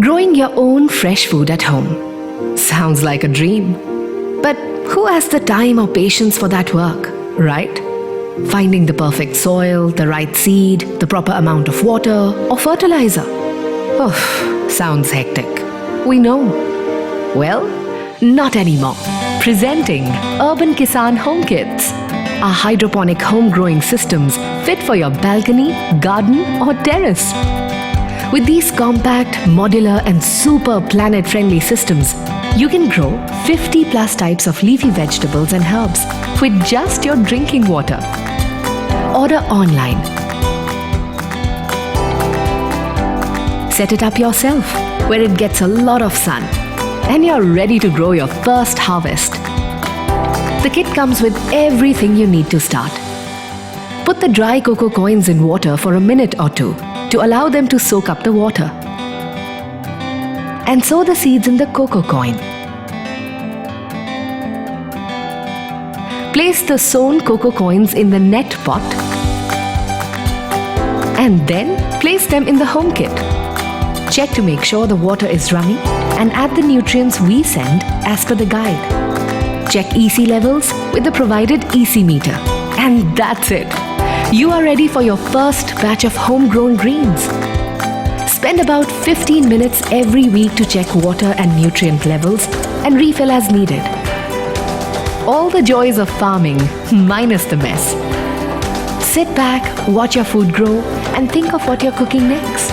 Growing your own fresh food at home. Sounds like a dream. But who has the time or patience for that work, right? Finding the perfect soil, the right seed, the proper amount of water or fertilizer. Oh, sounds hectic. We know. Well, not anymore. Presenting Urban Kisan Home Kits. Our hydroponic home growing systems fit for your balcony, garden or terrace. With these compact, modular and super planet-friendly systems, you can grow 50 plus types of leafy vegetables and herbs with just your drinking water. Order online. Set it up yourself where it gets a lot of sun and you're ready to grow your first harvest. The kit comes with everything you need to start. Put the dry cocoa coins in water for a minute or two to allow them to soak up the water. And sow the seeds in the cocoa coin. Place the sown cocoa coins in the net pot and then place them in the home kit. Check to make sure the water is running and add the nutrients we send as per the guide. Check EC levels with the provided EC meter. And that's it. You are ready for your first batch of homegrown greens. Spend about 15 minutes every week to check water and nutrient levels and refill as needed. All the joys of farming, minus the mess. Sit back, watch your food grow, and think of what you're cooking next.